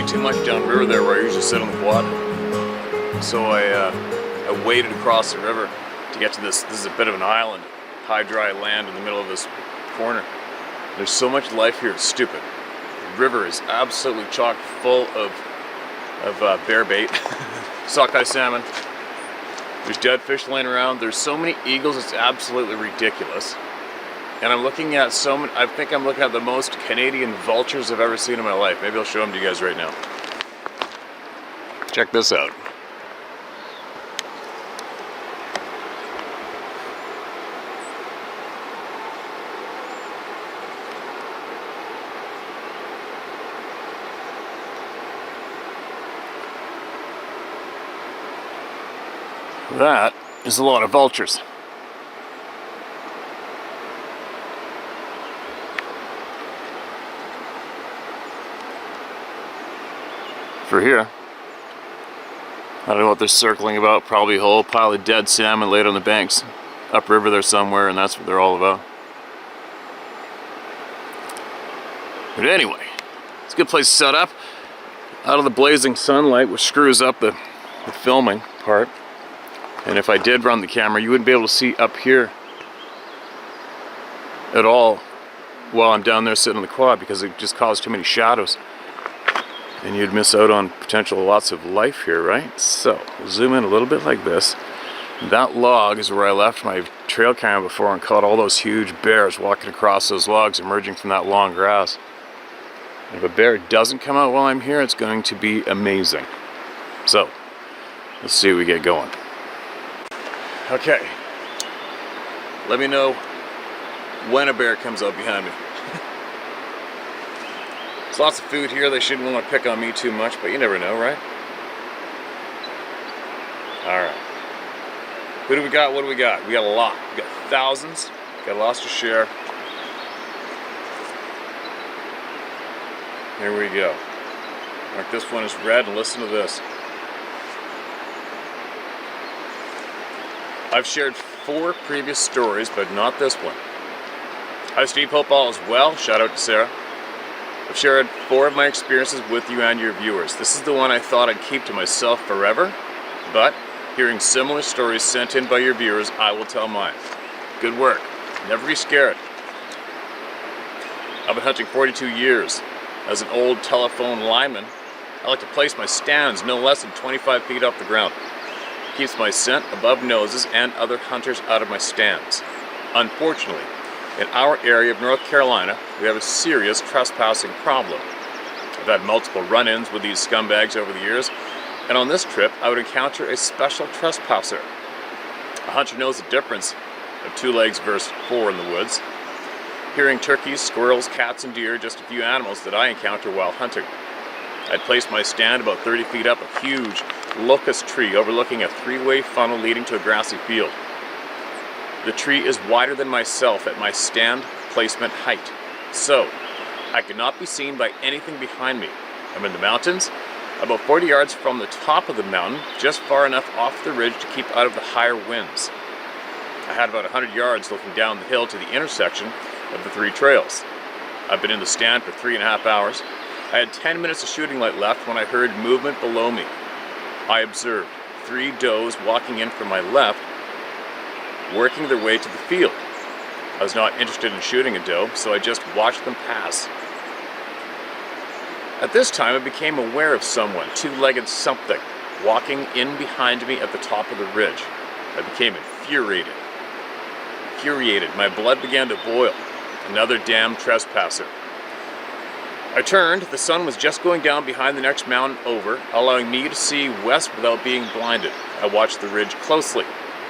Too much downriver there where I usually sit on the quad. So I waded across the river to get to this. This is a bit of an island, high dry land in the middle of this corner. There's so much life here, it's stupid. The river is absolutely chock full of bear bait, sockeye salmon. There's dead fish laying around. There's so many eagles, it's absolutely ridiculous. And I'm looking at I think I'm looking at the most Canadian vultures I've ever seen in my life. Maybe I'll show them to you guys right now. Check this out. That is a lot of vultures. For here, I don't know what they're circling about. Probably a whole pile of dead salmon laid on the banks upriver there somewhere, and that's what they're all about. But anyway, it's a good place to set up out of the blazing sunlight, which screws up the filming part. And if I did run the camera, you wouldn't be able to see up here at all while I'm down there sitting on the quad, because it just caused too many shadows. And you'd miss out on potential lots of life here, right? So, we'll zoom in a little bit like this. That log is where I left my trail camera before and caught all those huge bears walking across those logs, emerging from that long grass. If a bear doesn't come out while I'm here, it's going to be amazing. So, let's see what we get going. Okay. Let me know when a bear comes up behind me. There's lots of food here. They shouldn't want to pick on me too much, but you never know, right? Alright. Who do we got? What do we got? We got a lot. We got thousands. Got lots to share. Here we go. Mark this one as red and listen to this. I've shared 4 previous stories, but not this one. Hi, Steve. Hope all is well. Shout out to Sarah. I've shared 4 of my experiences with you and your viewers. This is the one I thought I'd keep to myself forever, but hearing similar stories sent in by your viewers, I will tell mine. Good work. Never be scared. I've been hunting 42 years. As an old telephone lineman, I like to place my stands no less than 25 feet off the ground. Keeps my scent above noses and other hunters out of my stands. Unfortunately, in our area of North Carolina, we have a serious trespassing problem. I've had multiple run-ins with these scumbags over the years, and on this trip I would encounter a special trespasser. A hunter knows the difference of 2 legs versus 4 in the woods. Hearing turkeys, squirrels, cats, and deer, just a few animals that I encounter while hunting. I'd placed my stand about 30 feet up a huge locust tree overlooking a 3-way funnel leading to a grassy field. The tree is wider than myself at my stand placement height, so I could not be seen by anything behind me. I'm in the mountains, about 40 yards from the top of the mountain, just far enough off the ridge to keep out of the higher winds. I had about 100 yards looking down the hill to the intersection of the 3 trails. I've been in the stand for 3.5 hours. I had 10 minutes of shooting light left when I heard movement below me. I observed 3 does walking in from my left, working their way to the field. I was not interested in shooting a doe, so I just watched them pass. At this time, I became aware of someone, 2-legged something, walking in behind me at the top of the ridge. I became infuriated. My blood began to boil. Another damn trespasser. I turned. The sun was just going down behind the next mountain over, allowing me to see west without being blinded. I watched the ridge closely.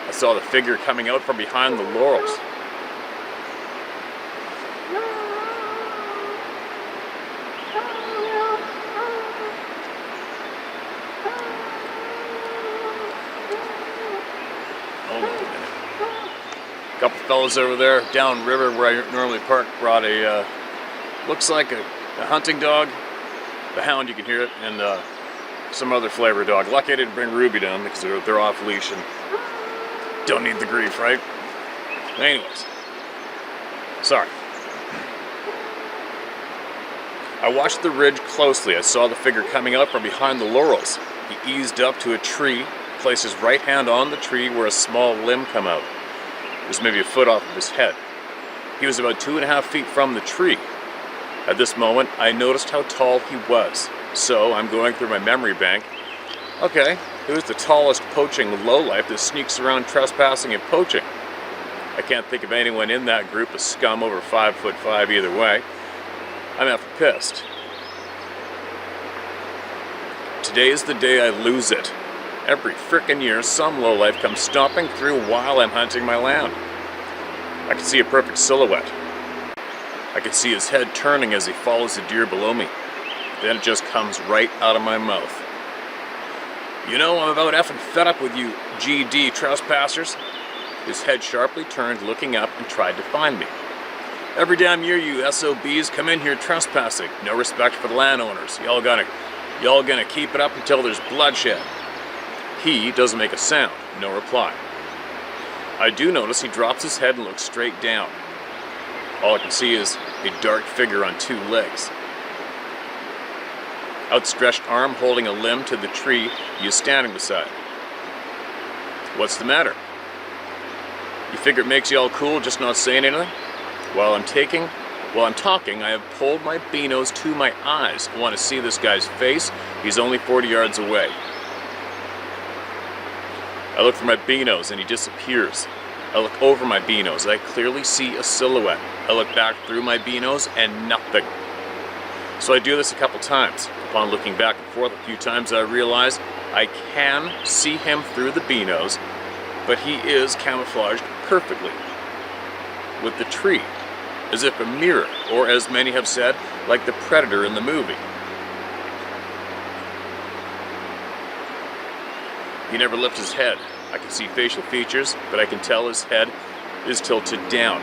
I saw the figure coming out from behind the laurels. A couple fellas over there downriver where I normally park brought a, looks like a hunting dog. The hound, you can hear it, and some other flavor dog. Lucky I didn't bring Ruby down because they're off leash and don't need the grief, right? Anyways, sorry. I watched the ridge closely. I saw the figure coming out from behind the laurels. He eased up to a tree, placed his right hand on the tree where a small limb come out. It was maybe a foot off of his head. He was about 2.5 feet from the tree. At this moment, I noticed how tall he was. So I'm going through my memory bank. Okay, who's the tallest poaching lowlife that sneaks around trespassing and poaching? I can't think of anyone in that group of scum over 5'5" either way. I'm effing pissed. Today is the day I lose it. Every frickin' year, some lowlife comes stomping through while I'm hunting my land. I can see a perfect silhouette. I can see his head turning as he follows the deer below me. Then it just comes right out of my mouth. You know, I'm about effing fed up with you GD trespassers. His head sharply turned, looking up, and tried to find me. Every damn year you SOBs come in here trespassing. No respect for the landowners. Y'all gonna keep it up until there's bloodshed. He doesn't make a sound. No reply. I do notice he drops his head and looks straight down. All I can see is a dark figure on 2 legs. Outstretched arm holding a limb to the tree he is standing beside. What's the matter? You figure it makes you all cool just not saying anything? While I'm talking, I have pulled my binos to my eyes. I want to see this guy's face. He's only 40 yards away. I look for my binos and he disappears. I look over my binos. I clearly see a silhouette. I look back through my binos and nothing. So I do this a couple times. Upon looking back and forth a few times, I realize I can see him through the binos, but he is camouflaged perfectly with the tree, as if a mirror, or as many have said, like the predator in the movie. He never lifts his head. I can see facial features, but I can tell his head is tilted down.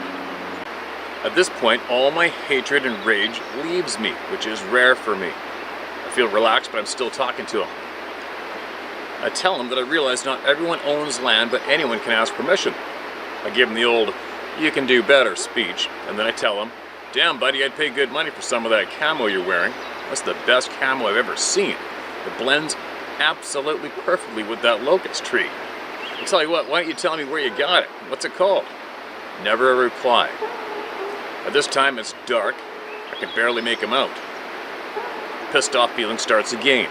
At this point, all my hatred and rage leaves me, which is rare for me. I feel relaxed, but I'm still talking to him. I tell him that I realize not everyone owns land, but anyone can ask permission. I give him the old, "you can do better" speech, and then I tell him, "Damn, buddy, I'd pay good money for some of that camo you're wearing. That's the best camo I've ever seen. It blends absolutely perfectly with that locust tree. I'll tell you what, why don't you tell me where you got it? What's it called?" Never a reply. At this time, it's dark. I can barely make him out. pissed off feeling starts again.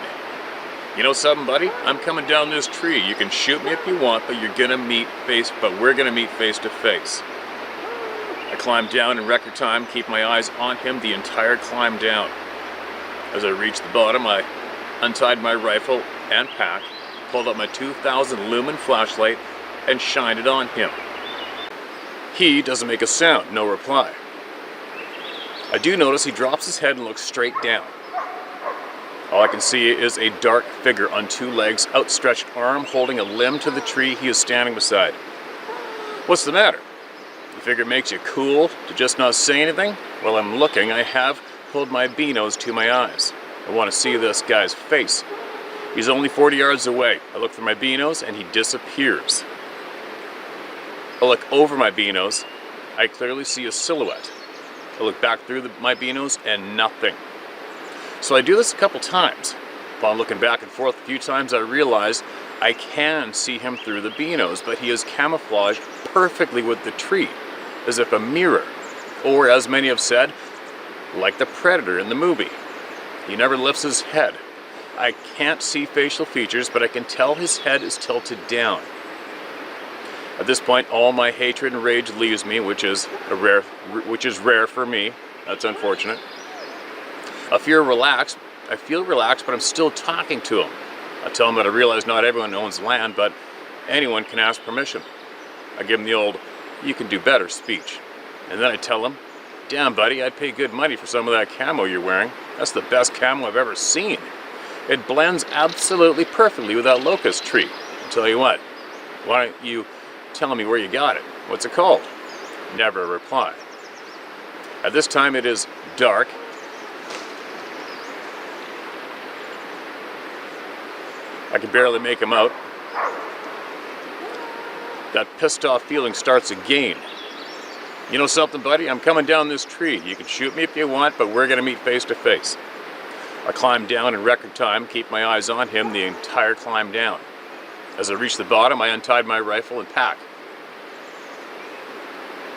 You know something, buddy? I'm coming down this tree. You can shoot me if you want, but we're gonna meet face to face. I climbed down in record time, keep my eyes on him the entire climb down. As I reached the bottom, I untied my rifle and pack, pulled out my 2000 lumen flashlight, and shined it on him. He doesn't make a sound, no reply. I do notice he drops his head and looks straight down. All I can see is a dark figure on two legs, outstretched arm, holding a limb to the tree he is standing beside. What's the matter? You figure it makes you cool to just not say anything? While I'm looking, I have pulled my binos to my eyes. I want to see this guy's face. He's only 40 yards away. I look through my binos and he disappears. I look over my binos. I clearly see a silhouette. I look back through my binos and nothing. So I do this a couple times. Upon looking back and forth a few times, I realize I can see him through the binos, but he is camouflaged perfectly with the tree, as if a mirror, or as many have said, like the Predator in the movie. He never lifts his head. I can't see facial features, but I can tell his head is tilted down. At this point, all my hatred and rage leaves me, which is rare for me. That's unfortunate. I feel relaxed, but I'm still talking to him. I tell him that I realize not everyone owns land, but anyone can ask permission. I give him the old, "you can do better" speech. And then I tell him, "Damn, buddy, I'd pay good money for some of that camo you're wearing. That's the best camo I've ever seen. It blends absolutely perfectly with that locust tree. I'll tell you what, why don't you tell me where you got it? What's it called?" Never a reply. At this time it is dark. I can barely make him out. That pissed off feeling starts again. You know something, buddy? I'm coming down this tree. You can shoot me if you want, but we're gonna meet face to face. I climb down in record time, keep my eyes on him the entire climb down. As I reached the bottom, I untied my rifle and pack.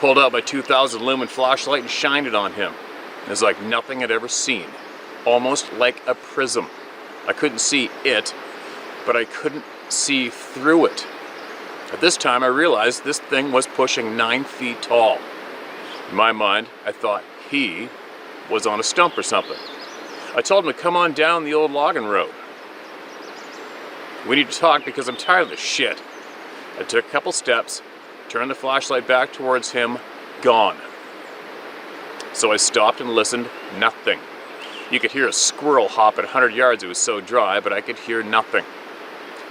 Pulled out my 2000 lumen flashlight and shined it on him. It was like nothing I'd ever seen. Almost like a prism. I couldn't see it, but I couldn't see through it. At this time, I realized this thing was pushing 9 feet tall. In my mind, I thought he was on a stump or something. I told him to come on down the old logging road. "We need to talk because I'm tired of this shit." I took a couple steps, turned the flashlight back towards him, gone. So I stopped and listened, nothing. You could hear a squirrel hop at 100 yards, it was so dry, but I could hear nothing.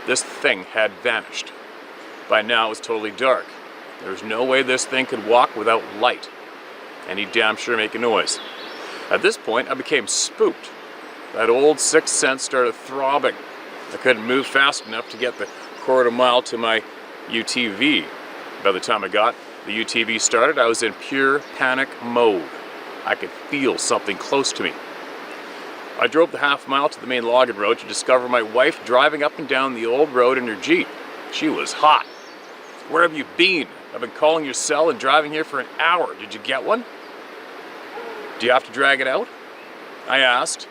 This thing had vanished. By now it was totally dark. There was no way this thing could walk without light. And he'd damn sure make a noise. At this point I became spooked. That old sixth sense started throbbing. I couldn't move fast enough to get the quarter mile to my UTV. By the time I got the UTV started, I was in pure panic mode. I could feel something close to me. I drove the half mile to the main logging road to discover my wife driving up and down the old road in her Jeep. She was hot. "Where have you been? I've been calling your cell and driving here for an hour. Did you get one?" "Do you have to drag it out?" I asked.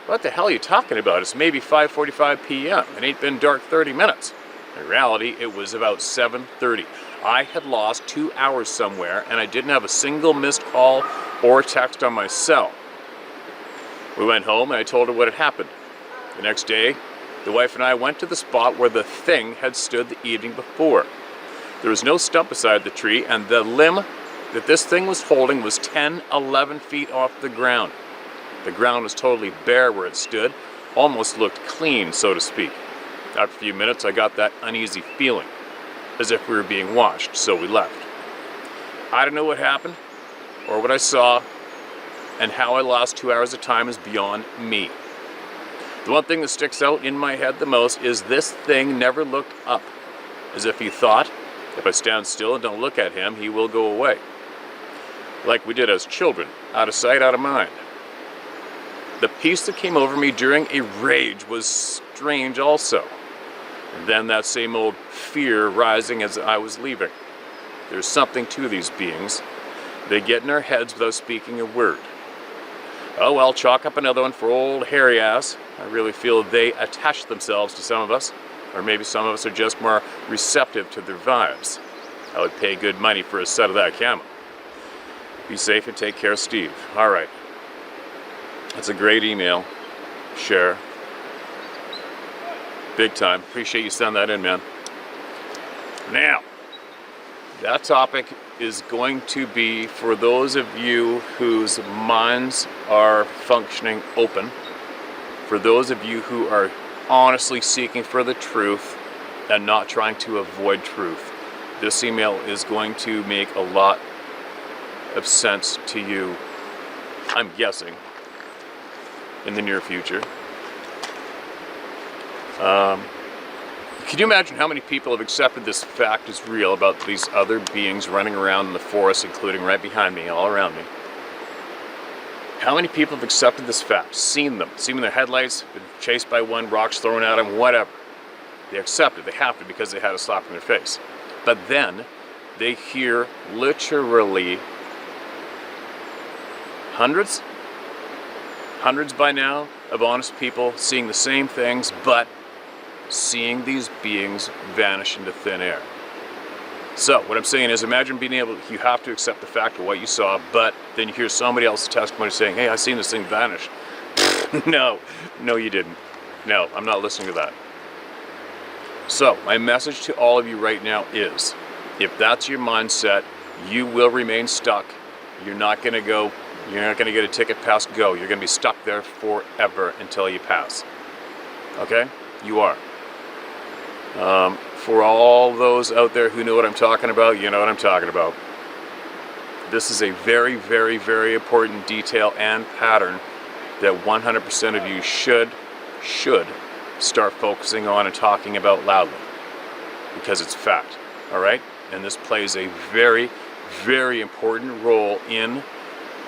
"What the hell are you talking about? It's maybe 5:45 p.m. It ain't been dark 30 minutes. In reality, it was about 7:30. I had lost 2 hours somewhere and I didn't have a single missed call or text on my cell. We went home and I told her what had happened. The next day, the wife and I went to the spot where the thing had stood the evening before. There was no stump beside the tree, and the limb that this thing was holding was 10, 11 feet off the ground. The ground was totally bare where it stood, almost looked clean, so to speak. After a few minutes, I got that uneasy feeling, as if we were being watched, so we left. I don't know what happened, or what I saw, and how I lost 2 hours of time is beyond me. The one thing that sticks out in my head the most is this thing never looked up, as if he thought, if I stand still and don't look at him, he will go away. Like we did as children, out of sight, out of mind. The peace that came over me during a rage was strange also. And then that same old fear rising as I was leaving. There's something to these beings. They get in our heads without speaking a word. Oh well, chalk up another one for old hairy ass. I really feel they attach themselves to some of us. Or maybe some of us are just more receptive to their vibes. I would pay good money for a set of that camo. Be safe and take care, Steve. Alright. That's a great email. Share. Big time. Appreciate you sending that in, man. Now, that topic is going to be for those of you whose minds are functioning open, for those of you who are honestly seeking for the truth and not trying to avoid truth. This email is going to make a lot of sense to you, I'm guessing, in the near future. Can you imagine how many people have accepted this fact as real about these other beings running around in the forest, including right behind me, all around me? How many people have accepted this fact, seen them in their headlights, been chased by one, rocks thrown at them, whatever? They accept it, they have to, because they had a slap in their face. But then they hear literally hundreds by now of honest people seeing the same things, but seeing these beings vanish into thin air. So what I'm saying is, imagine being able, you have to accept the fact of what you saw, but then you hear somebody else's testimony saying, hey, I seen this thing vanish. No, you didn't. No, I'm not listening to that. So my message to all of you right now is, if that's your mindset, you will remain stuck. You're not going to go, you're not going to get a ticket past go. You're going to be stuck there forever until you pass. Okay? You are. For all those out there who know what I'm talking about, you know what I'm talking about. This is a very, very, very important detail and pattern that 100% of you should start focusing on and talking about loudly, because it's fact. All right? And this plays a very, very important role in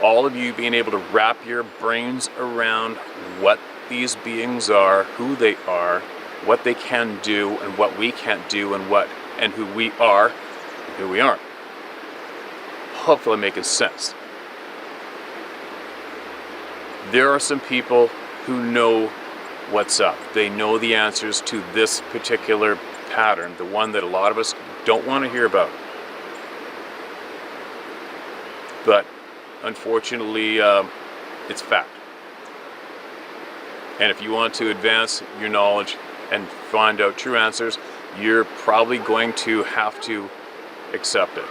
all of you being able to wrap your brains around what these beings are, who they are, what they can do and what we can't do, and who we are and who we aren't. Hopefully making sense. There are some people who know what's up. They know the answers to this particular pattern, the one that a lot of us don't want to hear about. But unfortunately, it's fact. And if you want to advance your knowledge and find out true answers, you're probably going to have to accept it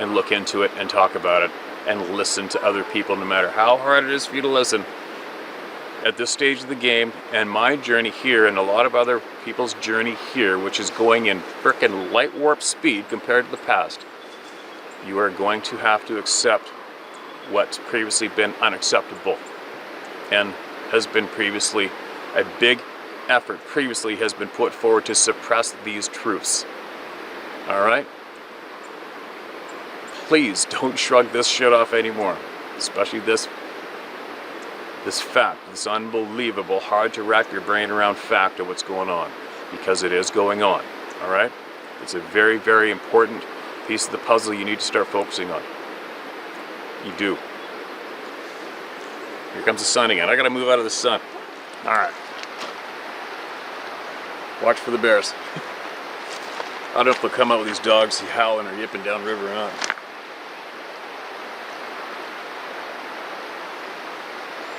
and look into it and talk about it and listen to other people, no matter how hard it is for you to listen. At this stage of the game, and my journey here, and a lot of other people's journey here, which is going in frickin' light warp speed compared to the past, you are going to have to accept what's previously been unacceptable and has been previously a big effort previously has been put forward to suppress these truths. Alright? Please don't shrug this shit off anymore. Especially this fact, this unbelievable, hard to wrap your brain around fact of what's going on. Because it is going on. Alright? It's a very, very important piece of the puzzle you need to start focusing on. You do. Here comes the sun again. I gotta move out of the sun. Alright. Watch for the bears. I don't know if they'll come out with these dogs howling or yipping down river or not.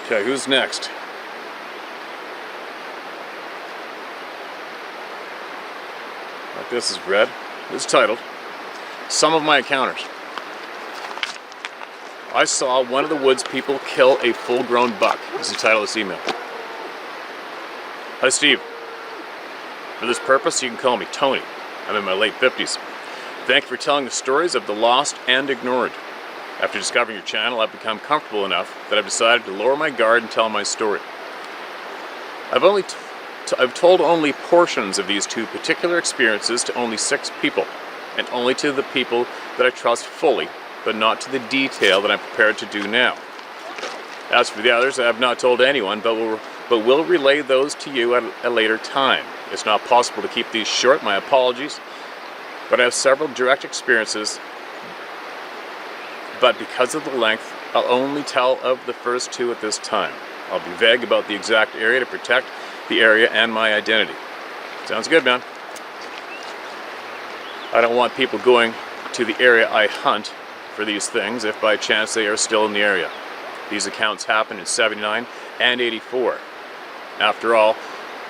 Okay, who's next? Like this is red. It's titled, Some of My Encounters. I saw one of the woods people kill a full-grown buck, is the title of this email. Hi Steve. For this purpose, you can call me Tony. I'm in my late 50s. Thank you for telling the stories of the lost and ignored. After discovering your channel, I've become comfortable enough that I've decided to lower my guard and tell my story. I've told only portions of these two particular experiences to only 6 people, and only to the people that I trust fully, but not to the detail that I'm prepared to do now. As for the others, I have not told anyone, but will relay those to you at a later time. It's not possible to keep these short, my apologies, but I have several direct experiences, but because of the length I'll only tell of the first two at this time. I'll be vague about the exact area to protect the area and my identity. Sounds good, man. I don't want people going to the area I hunt for these things if by chance they are still in the area. These accounts happened in 79 and 84. After all,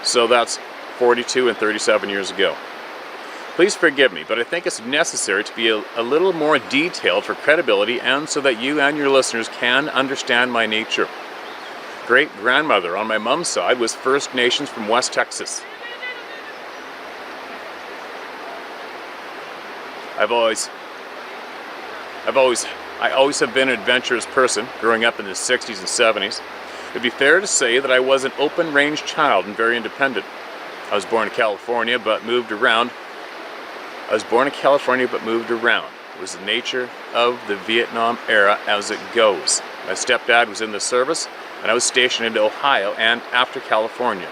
so that's 42 and 37 years ago. Please forgive me, but I think it's necessary to be a little more detailed for credibility and so that you and your listeners can understand my nature. Great-grandmother on my mom's side was First Nations from West Texas. I always have been an adventurous person, growing up in the 60s and 70s. It'd be fair to say that I was an open-range child and very independent. I was born in California, but moved around. It was the nature of the Vietnam era as it goes. My stepdad was in the service, and I was stationed in Ohio and after California.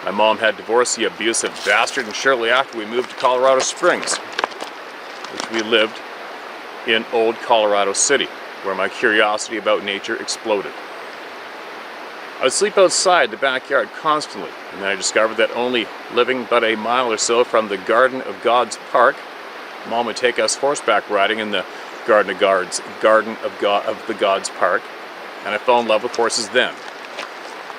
My mom had divorced the abusive bastard, and shortly after we moved to Colorado Springs, which we lived in old Colorado City, where my curiosity about nature exploded. I would sleep outside the backyard constantly, and then I discovered that only living but a mile or so from the Garden of God's Park, Mom would take us horseback riding in the Garden of the God's Park, and I fell in love with horses then.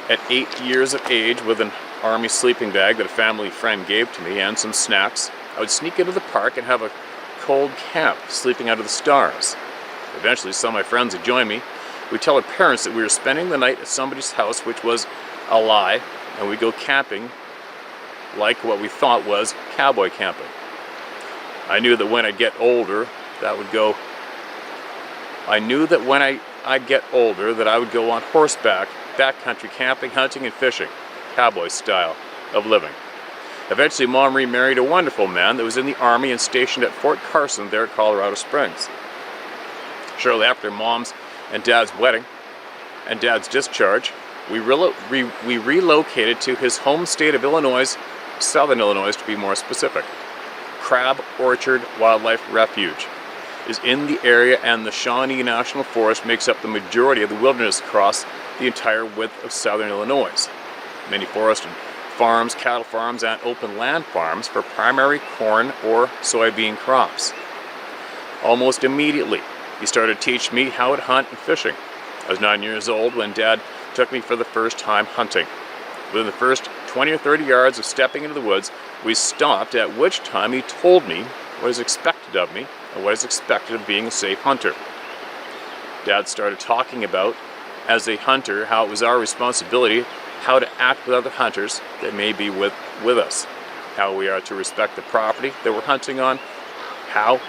At 8 years of age, with an army sleeping bag that a family friend gave to me and some snacks, I would sneak into the park and have a cold camp, sleeping under the stars. Eventually, some of my friends would join me. We'd tell our parents that we were spending the night at somebody's house, which was a lie, and we'd go camping like what we thought was cowboy camping. I knew that when I'd get older, that I would go on horseback, backcountry camping, hunting, and fishing, cowboy style of living. Eventually, Mom remarried a wonderful man that was in the Army and stationed at Fort Carson there at Colorado Springs. Shortly after Mom's and Dad's wedding and Dad's discharge, we relocated to his home state of Illinois, Southern Illinois to be more specific. Crab Orchard Wildlife Refuge is in the area, and the Shawnee National Forest makes up the majority of the wilderness across the entire width of Southern Illinois. Many forest and farms, cattle farms, and open land farms for primary corn or soybean crops. Almost immediately, he started teaching me how to hunt and fishing. I was 9 years old when Dad took me for the first time hunting. Within the first 20 or 30 yards of stepping into the woods, we stopped, at which time he told me what is expected of me and what is expected of being a safe hunter. Dad started talking about, as a hunter, how it was our responsibility how to act with other hunters that may be with us, how we are to respect the property that we're hunting on, how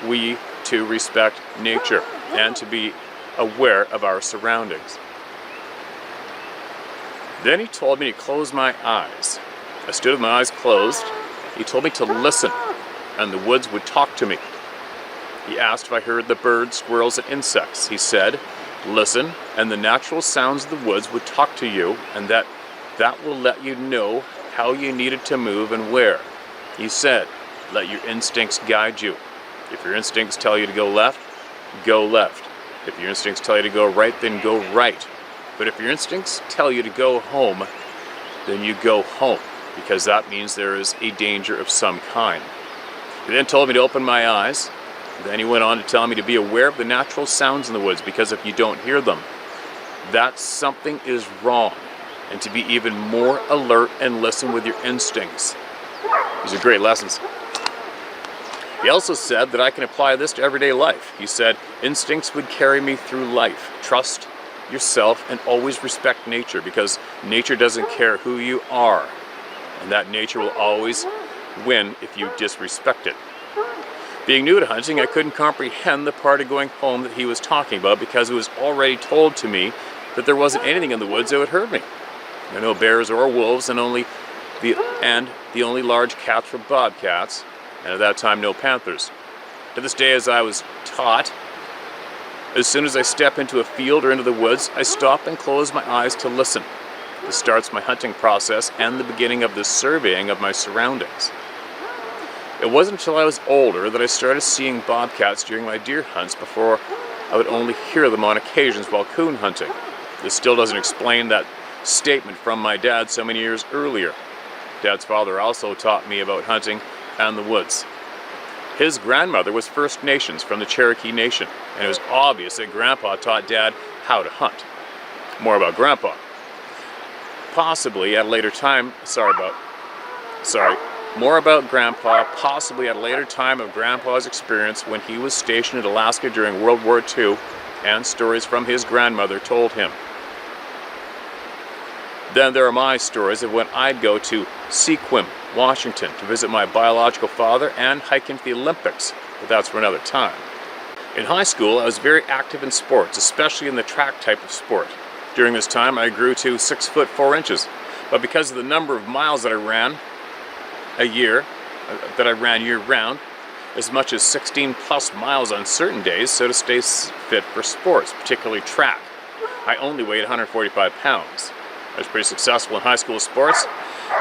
we to respect nature, and to be aware of our surroundings. Then he told me to close my eyes. I stood with my eyes closed. He told me to listen, and the woods would talk to me. He asked if I heard the birds, squirrels, and insects. He said, listen, and the natural sounds of the woods would talk to you, and that will let you know how you needed to move and where. He said, let your instincts guide you. If your instincts tell you to go left, go left. If your instincts tell you to go right, then go right. But if your instincts tell you to go home, then you go home, because that means there is a danger of some kind. He then told me to open my eyes. Then he went on to tell me to be aware of the natural sounds in the woods, because if you don't hear them, that something is wrong, and to be even more alert and listen with your instincts. These are great lessons. He also said that I can apply this to everyday life. He said, instincts would carry me through life. Trust yourself and always respect nature, because nature doesn't care who you are, and that nature will always win if you disrespect it. Being new to hunting, I couldn't comprehend the part of going home that he was talking about, because it was already told to me that there wasn't anything in the woods that would hurt me. There were no bears or wolves, and the only large cats were bobcats, and at that time no panthers. To this day, as I was taught, as soon as I step into a field or into the woods, I stop and close my eyes to listen. This starts my hunting process and the beginning of the surveying of my surroundings. It wasn't until I was older that I started seeing bobcats during my deer hunts before I would only hear them on occasions while coon hunting. This still doesn't explain that statement from my dad so many years earlier. Dad's father also taught me about hunting and the woods. His grandmother was First Nations from the Cherokee Nation, and it was obvious that Grandpa taught Dad how to hunt. More about Grandpa. Possibly at a later time, more about Grandpa, possibly at a later time of Grandpa's experience when he was stationed in Alaska during World War II, and stories from his grandmother told him. Then there are my stories of when I'd go to Sequim, Washington, to visit my biological father and hike into the Olympics, but that's for another time. In high school, I was very active in sports, especially in the track type of sport. During this time, I grew to 6 foot 4 inches, but because of the number of miles that I ran year round, as much as 16 plus miles on certain days, so to stay fit for sports, particularly track. I only weighed 145 pounds. I was pretty successful in high school sports.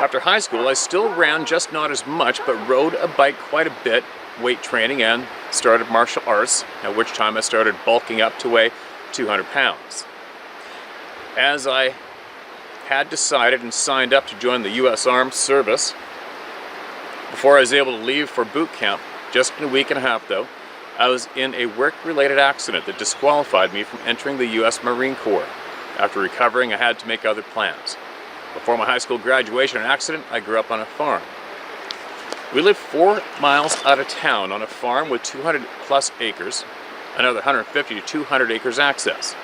After high school, I still ran, just not as much, but rode a bike quite a bit, weight training, and started martial arts, at which time I started bulking up to weigh 200 pounds. As I had decided and signed up to join the U.S. Armed Service, before I was able to leave for boot camp, just in a week and a half though, I was in a work-related accident that disqualified me from entering the U.S. Marine Corps. After recovering, I had to make other plans. Before my high school graduation and accident, I grew up on a farm. We lived 4 miles out of town on a farm with 200 plus acres, another 150 to 200 acres access.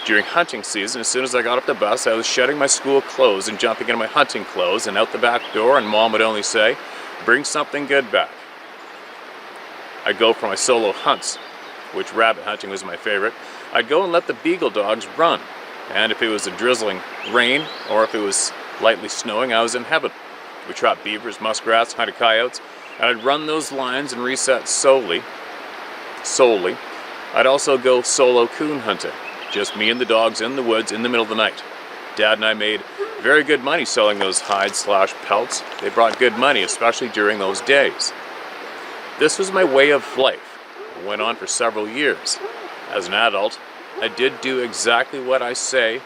During hunting season, as soon as I got off the bus, I was shedding my school clothes and jumping into my hunting clothes and out the back door, and Mom would only say, "Bring something good back." I'd go for my solo hunts, which rabbit hunting was my favorite. I'd go and let the beagle dogs run, and if it was a drizzling rain or if it was lightly snowing, I was in heaven. We trapped beavers, muskrats, hunted coyotes, and I'd run those lines and reset solely. I'd also go solo coon hunting, just me and the dogs in the woods in the middle of the night. Dad and I made very good money selling those hides/pelts. They brought good money, especially during those days. This was my way of life. It went on for several years. As an adult, I did do exactly what I say,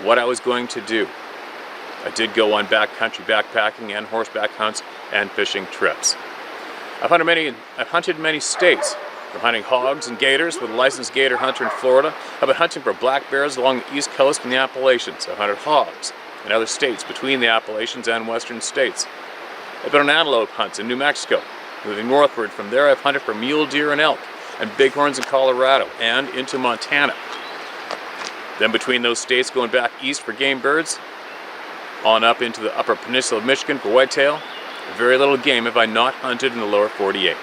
what I was going to do. I did go on backcountry backpacking and horseback hunts and fishing trips. I've hunted many states, from hunting hogs and gators with a licensed gator hunter in Florida. I've been hunting for black bears along the East Coast and the Appalachians. I've hunted hogs in other states between the Appalachians and western states. I've been on antelope hunts in New Mexico. Moving northward from there, I've hunted for mule deer and elk and bighorns in Colorado and into Montana. Then between those states, going back east for game birds, on up into the upper peninsula of Michigan for whitetail. Very little game have I not hunted in the lower 48.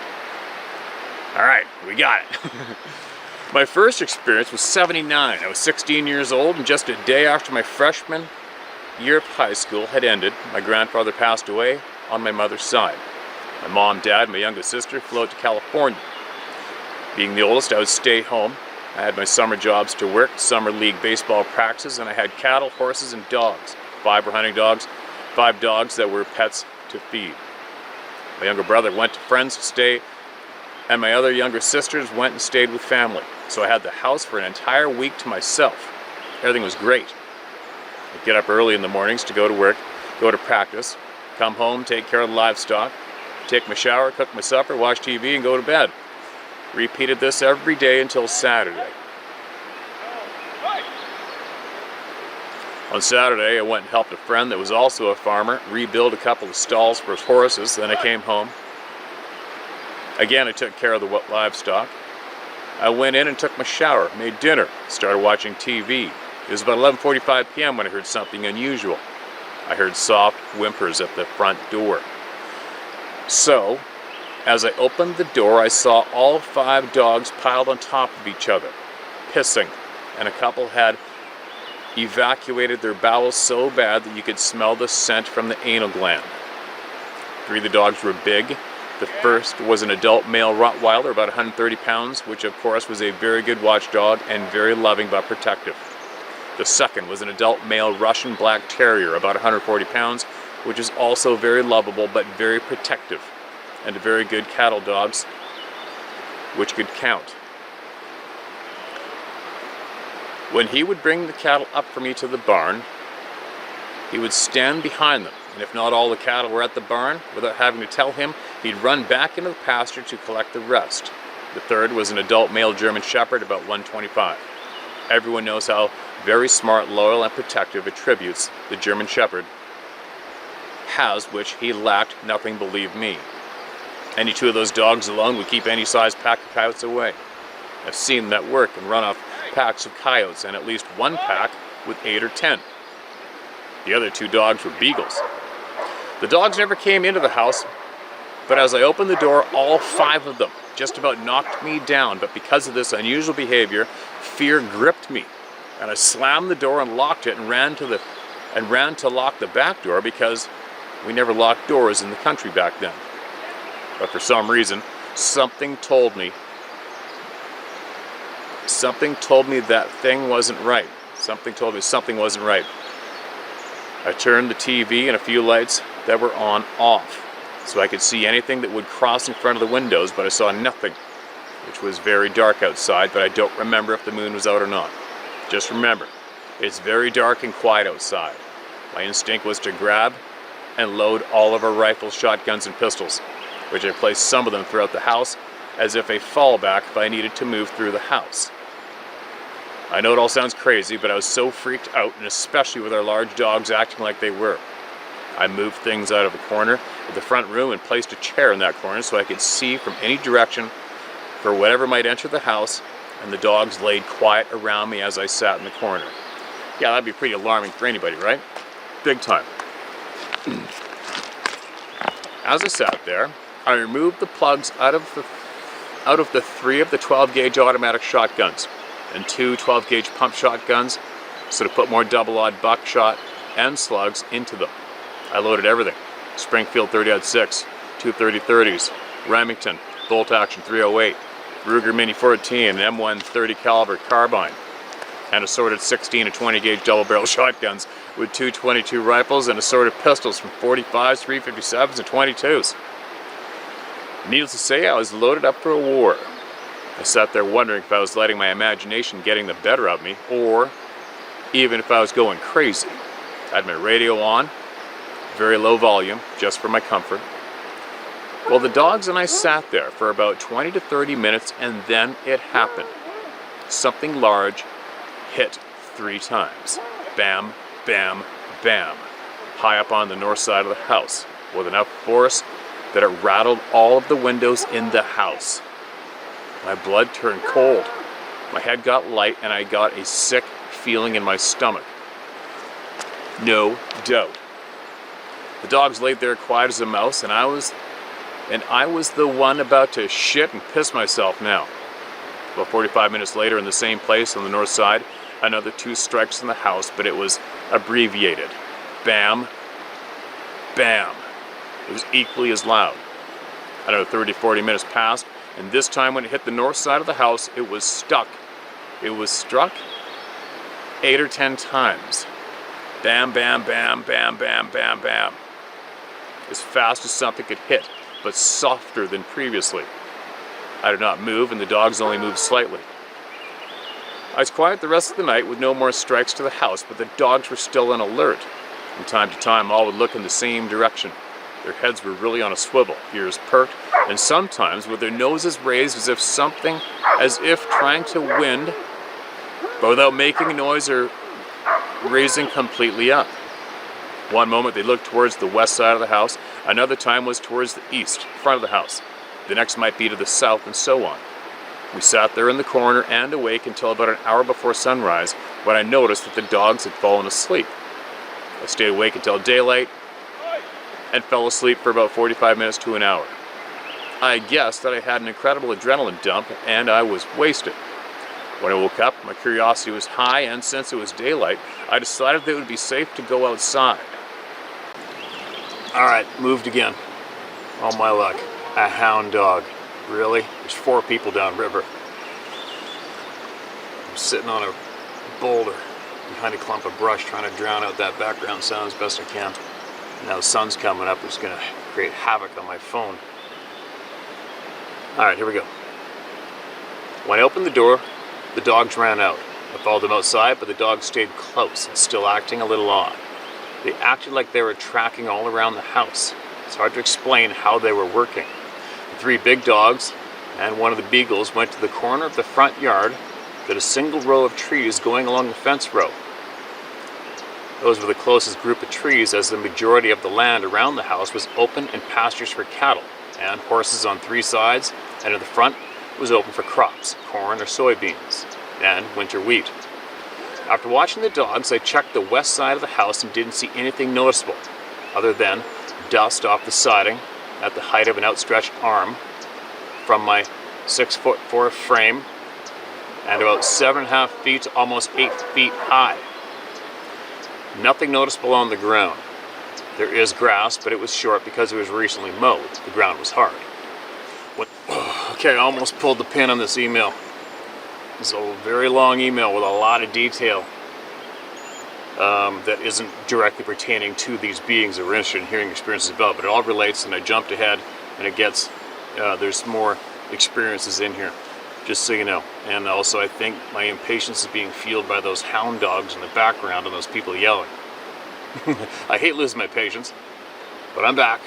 Alright, we got it. My first experience was '79. I was 16 years old, and just a day after my freshman year of high school had ended, my grandfather passed away on my mother's side. My mom, dad, and my youngest sister flew out to California. Being the oldest, I would stay home. I had my summer jobs to work, summer league baseball practices, and I had cattle, horses, and dogs. 5 were hunting dogs, 5 dogs that were pets to feed. My younger brother went to friends to stay, and my other younger sisters went and stayed with family. So I had the house for an entire week to myself. Everything was great. I'd get up early in the mornings to go to work, go to practice, come home, take care of the livestock, take my shower, cook my supper, watch TV, and go to bed. Repeated this every day until Saturday. On Saturday, I went and helped a friend that was also a farmer rebuild a couple of stalls for his horses. Then I came home. Again, I took care of the livestock. I went in and took my shower, made dinner, started watching TV. It was about 11:45 p.m. when I heard something unusual. I heard soft whimpers at the front door. So, as I opened the door, I saw all 5 dogs piled on top of each other, pissing, and a couple had evacuated their bowels so bad that you could smell the scent from the anal gland. 3 of the dogs were big. The first was an adult male Rottweiler, about 130 pounds, which of course was a very good watchdog and very loving but protective. The second was an adult male Russian Black Terrier, about 140 pounds, which is also very lovable but very protective, and very good cattle dogs, which could count. When he would bring the cattle up for me to the barn, he would stand behind them, and if not all the cattle were at the barn, without having to tell him, he'd run back into the pasture to collect the rest. The third was an adult male German Shepherd, about 125. Everyone knows how very smart, loyal, and protective attributes the German Shepherd has, which he lacked nothing, believe me. Any two of those dogs alone would keep any size pack of coyotes away. I've seen them at work and run off packs of coyotes, and at least one pack with 8 or 10. The other two dogs were beagles. The dogs never came into the house, but as I opened the door, all 5 of them just about knocked me down. But because of this unusual behavior, fear gripped me, and I slammed the door and locked it and ran to lock the back door, because we never locked doors in the country back then. But for some reason, something told me that thing wasn't right. Something told me something wasn't right. I turned the TV and a few lights that were on off, so I could see anything that would cross in front of the windows, but I saw nothing, which was very dark outside, but I don't remember if the moon was out or not. Just remember, it's very dark and quiet outside. My instinct was to grab and load all of our rifles, shotguns, and pistols, which I placed some of them throughout the house as if a fallback if I needed to move through the house. I know it all sounds crazy, but I was so freaked out, and especially with our large dogs acting like they were. I moved things out of a corner of the front room and placed a chair in that corner so I could see from any direction for whatever might enter the house, and the dogs laid quiet around me as I sat in the corner. Yeah, that'd be pretty alarming for anybody, right? Big time. As I sat there, I removed the plugs out of the 3 of the 12-gauge automatic shotguns and 2 12-gauge pump shotguns, so to put more double-aught buckshot and slugs into them. I loaded everything: Springfield 30-06, 2 30-30s, Remington, bolt-action 308, Ruger Mini 14, and M1 30 caliber carbine, and assorted 16 and 20-gauge double-barrel shotguns with 2 22 rifles and assorted pistols from 45s, 357s, and 22s. Needless to say, I was loaded up for a war. I sat there wondering if I was letting my imagination getting the better of me, or even if I was going crazy. I had my radio on, very low volume, just for my comfort. Well, the dogs and I sat there for about 20 to 30 minutes, and then it happened. Something large hit 3 times. Bam, bam, bam. High up on the north side of the house, with enough force that it rattled all of the windows in the house. My blood turned cold. My head got light, and I got a sick feeling in my stomach. No doubt. The dogs laid there quiet as a mouse, and I was the one about to shit and piss myself now. About 45 minutes later, in the same place on the north side, another 2 strikes in the house, but it was abbreviated. Bam, bam. It was equally as loud. Another 30-40 minutes passed, and this time when it hit the north side of the house, it was stuck. It was struck 8 or 10 times. Bam, bam, bam, bam, bam, bam, bam. As fast as something could hit, but softer than previously. I did not move, and the dogs only moved slightly. I was quiet the rest of the night with no more strikes to the house, but the dogs were still on alert. From time to time, all would look in the same direction. Their heads were really on a swivel, ears perked, and sometimes with their noses raised as if trying to wind, but without making a noise or raising completely up. One moment they looked towards the west side of the house, another time was towards the east, front of the house. The next might be to the south, and so on. We sat there in the corner and awake until about an hour before sunrise, when I noticed that the dogs had fallen asleep. I stayed awake until daylight and fell asleep for about 45 minutes to an hour. I guessed that I had an incredible adrenaline dump, and I was wasted. When I woke up, my curiosity was high, and since it was daylight, I decided that it would be safe to go outside. Alright, moved again. All my luck. A hound dog. Really? There's 4 people downriver. I'm sitting on a boulder behind a clump of brush trying to drown out that background sound as best I can. Now the sun's coming up, it's going to create havoc on my phone. Alright, here we go. When I opened the door, the dogs ran out. I followed them outside, but the dogs stayed close and still acting a little odd. They acted like they were tracking all around the house. It's hard to explain how they were working. The 3 big dogs and one of the beagles went to the corner of the front yard, that a single row of trees going along the fence row. Those were the closest group of trees, as the majority of the land around the house was open and pastures for cattle and horses on 3 sides, and in the front was open for crops, corn or soybeans, and winter wheat. After watching the dogs, I checked the west side of the house and didn't see anything noticeable, other than dust off the siding at the height of an outstretched arm from my 6'4" frame and about 7.5 feet to almost 8 feet high. Nothing noticeable on the ground. There is grass, but it was short because it was recently mowed. The ground was hard. Okay, I almost pulled the pin on this email. It's a very long email with a lot of detail that isn't directly pertaining to these beings that we're interested in hearing experiences about, but it all relates, and I jumped ahead, and it gets, there's more experiences in here, just so you know. And also, I think my impatience is being fueled by those hound dogs in the background and those people yelling. I hate losing my patience, but I'm back.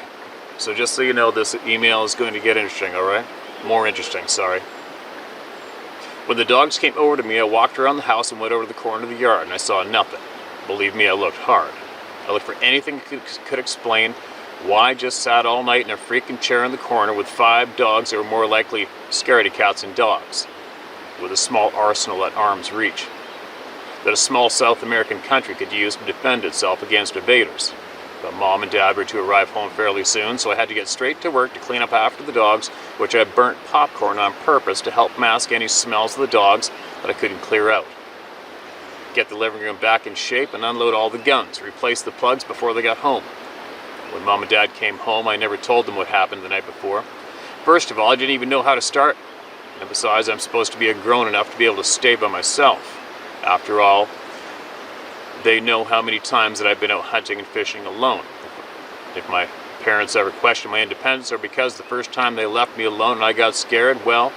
So just so you know, this email is going to get interesting, alright? More interesting, sorry. When the dogs came over to me, I walked around the house and went over to the corner of the yard, and I saw nothing. Believe me, I looked hard. I looked for anything that could explain why I just sat all night in a freaking chair in the corner with 5 dogs that were more likely scaredy cats than dogs, with a small arsenal at arm's reach, that a small South American country could use to defend itself against invaders. But Mom and Dad were to arrive home fairly soon, so I had to get straight to work to clean up after the dogs, which I burnt popcorn on purpose to help mask any smells of the dogs that I couldn't clear out. Get the living room back in shape and unload all the guns, replace the plugs before they got home. When Mom and Dad came home, I never told them what happened the night before. First of all, I didn't even know how to start. And besides, I'm supposed to be grown enough to be able to stay by myself. After all, they know how many times that I've been out hunting and fishing alone. If my parents ever questioned my independence, or because the first time they left me alone and I got scared, well,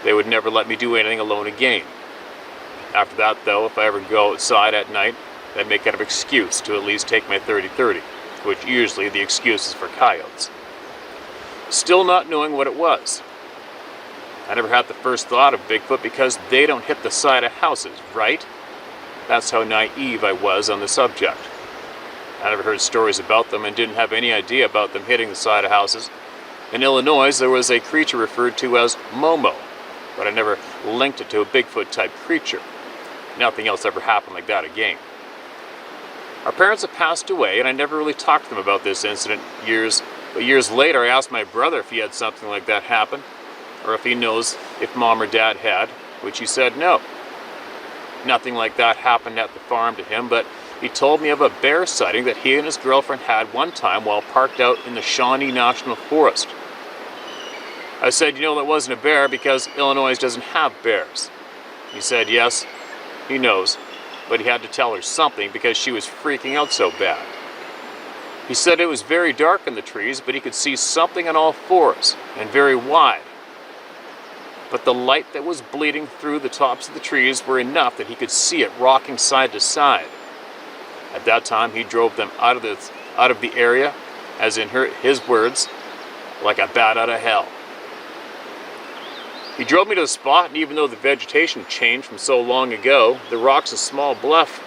they would never let me do anything alone again. After that, though, if I ever go outside at night, I'd make it an excuse to at least take my 30-30, which usually the excuse is for coyotes. Still not knowing what it was. I never had the first thought of Bigfoot because they don't hit the side of houses, right? That's how naive I was on the subject. I never heard stories about them and didn't have any idea about them hitting the side of houses. In Illinois, there was a creature referred to as Momo, but I never linked it to a Bigfoot-type creature. Nothing else ever happened like that again. Our parents have passed away, and I never really talked to them about this incident but years later I asked my brother if he had something like that happen, or if he knows if Mom or Dad had, which he said no. Nothing like that happened at the farm to him, but he told me of a bear sighting that he and his girlfriend had one time while parked out in the Shawnee National Forest. I said, you know, that wasn't a bear because Illinois doesn't have bears. He said, yes, he knows, but he had to tell her something because she was freaking out so bad. He said it was very dark in the trees, but he could see something on all fours and very wide. But the light that was bleeding through the tops of the trees were enough that he could see it rocking side to side. At that time, he drove them out of the area, as in his words, like a bat out of hell. He drove me to the spot, and even though the vegetation changed from so long ago, the rocks and small bluff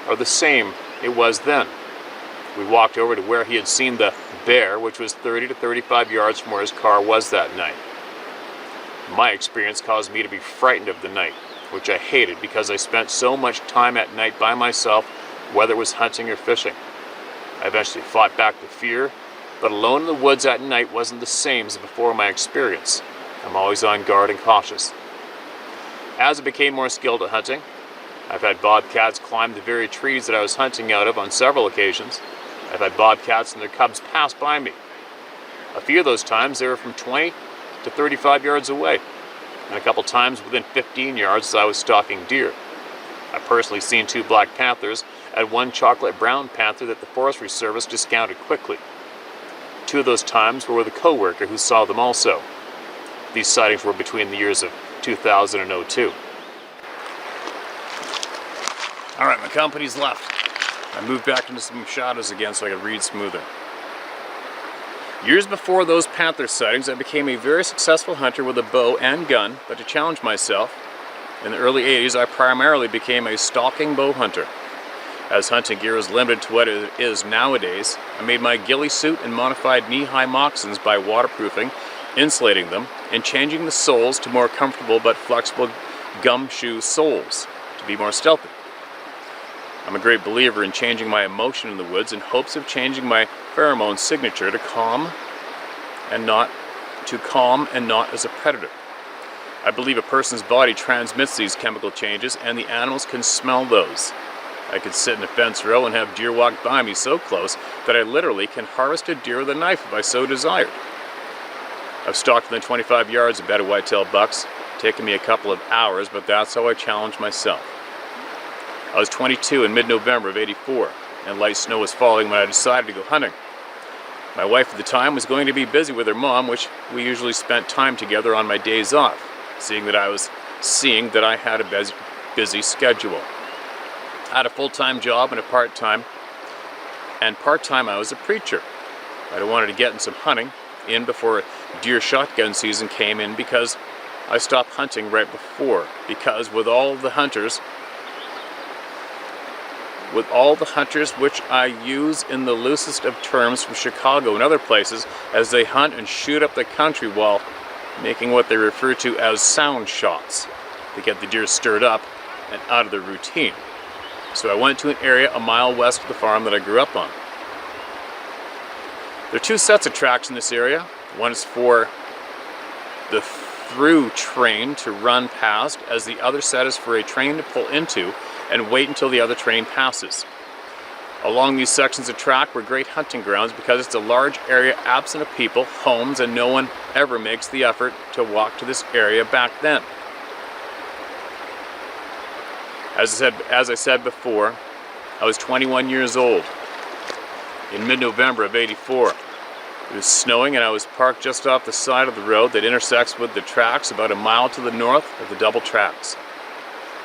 are the same it was then. We walked over to where he had seen the bear, which was 30 to 35 yards from where his car was that night. My experience caused me to be frightened of the night, which I hated because I spent so much time at night by myself, whether it was hunting or fishing. I eventually fought back the fear, but alone in the woods at night wasn't the same as before my experience. I'm always on guard and cautious. As I became more skilled at hunting, I've had bobcats climb the very trees that I was hunting out of on several occasions. I've had bobcats and their cubs pass by me. A few of those times they were from 20 to 35 yards away, and a couple times within 15 yards as I was stalking deer. I've personally seen 2 black panthers and 1 chocolate brown panther that the Forestry Service discounted quickly. 2 of those times were with a co-worker who saw them also. These sightings were between the years of 2000 and 2002. Alright, my company's left. I moved back into some shadows again so I could read smoother. Years before those panther sightings, I became a very successful hunter with a bow and gun, but to challenge myself, in the early 80s I primarily became a stalking bow hunter. As hunting gear is limited to what it is nowadays, I made my ghillie suit and modified knee-high moccasins by waterproofing, insulating them, and changing the soles to more comfortable but flexible gumshoe soles to be more stealthy. I'm a great believer in changing my emotion in the woods in hopes of changing my pheromone signature to calm and not as a predator. I believe a person's body transmits these chemical changes and the animals can smell those. I could sit in a fence row and have deer walk by me so close that I literally can harvest a deer with a knife if I so desired. I've stalked within 25 yards of bedded whitetail bucks, taken me a couple of hours, but that's how I challenge myself. I was 22 in mid-November of '84, and light snow was falling when I decided to go hunting. My wife at the time was going to be busy with her mom, which we usually spent time together on my days off, seeing that I had a busy schedule. I had a full-time job and part-time I was a preacher. I wanted to get in some hunting in before deer shotgun season came in because I stopped hunting right before, because with all the hunters which I use in the loosest of terms from Chicago and other places, as they hunt and shoot up the country while making what they refer to as sound shots to get the deer stirred up and out of their routine. So I went to an area a mile west of the farm that I grew up on. There are two sets of tracks in this area. One is for the through train to run past, as the other set is for a train to pull into and wait until the other train passes. Along these sections of track were great hunting grounds because it's a large area absent of people, homes, and no one ever makes the effort to walk to this area back then. As I said before, I was 21 years old in mid-November of '84. It was snowing and I was parked just off the side of the road that intersects with the tracks about a mile to the north of the double tracks.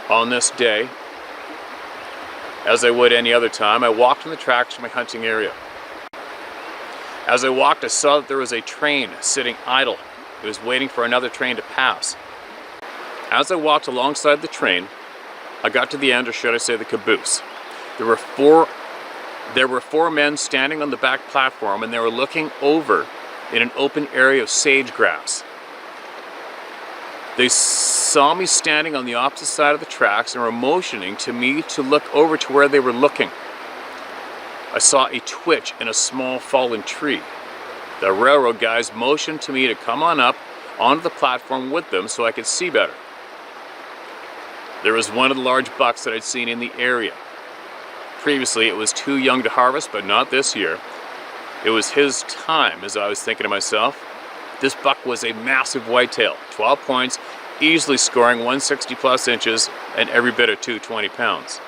On this day, as I would any other time, I walked on the tracks to my hunting area. As I walked, I saw that there was a train sitting idle. It was waiting for another train to pass. As I walked alongside the train, I got to the end, or should I say the caboose. There were four men standing on the back platform, and they were looking over in an open area of sage grass. They saw me standing on the opposite side of the tracks and were motioning to me to look over to where they were looking. I saw a twitch in a small fallen tree. The railroad guys motioned to me to come on up onto the platform with them so I could see better. There was one of the large bucks that I'd seen in the area. Previously, it was too young to harvest, but not this year. It was his time, as I was thinking to myself. This buck was a massive whitetail, 12 points, easily scoring 160 plus inches and every bit of 220 pounds.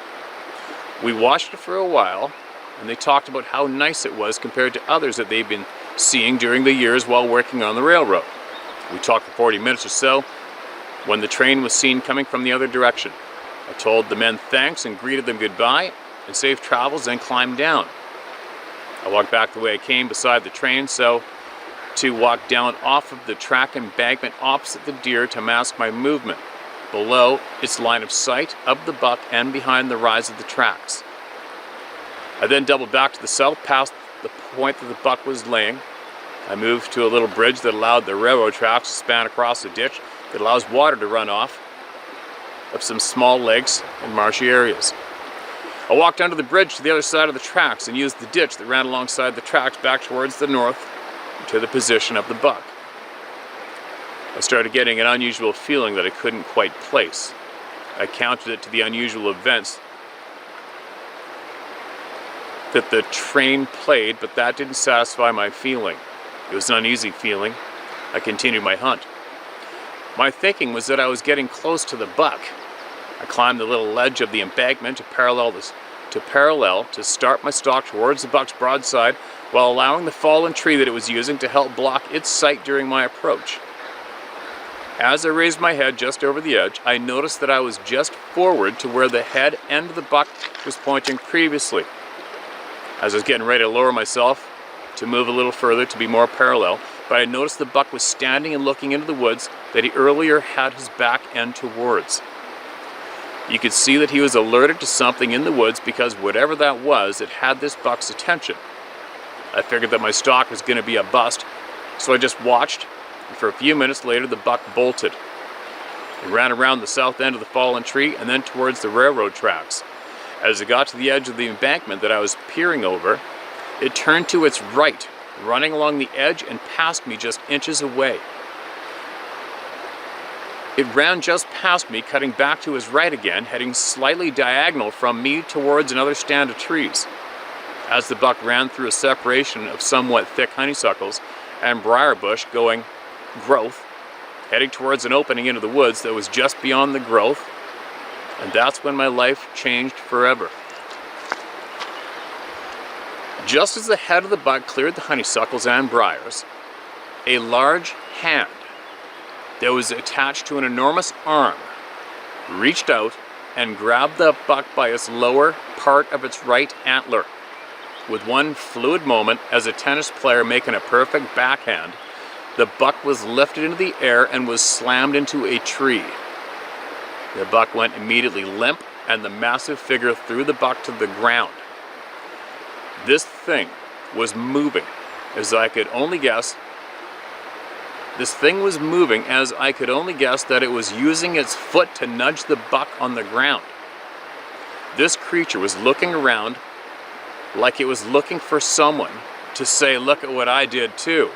We watched it for a while, and they talked about how nice it was compared to others that they've been seeing during the years while working on the railroad. We talked for 40 minutes or so when the train was seen coming from the other direction. I told the men thanks and greeted them goodbye and safe travels, then climbed down. I walked back the way I came beside the train, so to walk down off of the track embankment opposite the deer to mask my movement below its line of sight of the buck and behind the rise of the tracks. I then doubled back to the south past the point that the buck was laying. I moved to a little bridge that allowed the railroad tracks to span across a ditch that allows water to run off of some small lakes and marshy areas. I walked under the bridge to the other side of the tracks and used the ditch that ran alongside the tracks back towards the north to the position of the buck. I started getting an unusual feeling that I couldn't quite place. I counted it to the unusual events that the train played, but that didn't satisfy my feeling. It was an uneasy feeling. I continued my hunt. My thinking was that I was getting close to the buck. I climbed the little ledge of the embankment to parallel to start my stalk towards the buck's broadside while allowing the fallen tree that it was using to help block its sight during my approach. As I raised my head just over the edge, I noticed that I was just forward to where the head end of the buck was pointing previously. As I was getting ready to lower myself to move a little further to be more parallel, but I noticed the buck was standing and looking into the woods that he earlier had his back end towards. You could see that he was alerted to something in the woods because whatever that was, it had this buck's attention. I figured that my stalk was going to be a bust, so I just watched, and for a few minutes later the buck bolted. It ran around the south end of the fallen tree and then towards the railroad tracks. As it got to the edge of the embankment that I was peering over, it turned to its right, running along the edge and past me just inches away. It ran just past me, cutting back to his right again, heading slightly diagonal from me towards another stand of trees. As the buck ran through a separation of somewhat thick honeysuckles and briar bush going growth, heading towards an opening into the woods that was just beyond the growth, and that's when my life changed forever. Just as the head of the buck cleared the honeysuckles and briars, a large hand that was attached to an enormous arm reached out and grabbed the buck by its lower part of its right antler. With one fluid moment, as a tennis player making a perfect backhand, the buck was lifted into the air and was slammed into a tree. The buck went immediately limp, and the massive figure threw the buck to the ground. This thing was moving, as I could only guess. This thing was moving as I could only guess that it was using its foot to nudge the buck on the ground. This creature was looking around like it was looking for someone to say, "Look at what I did too."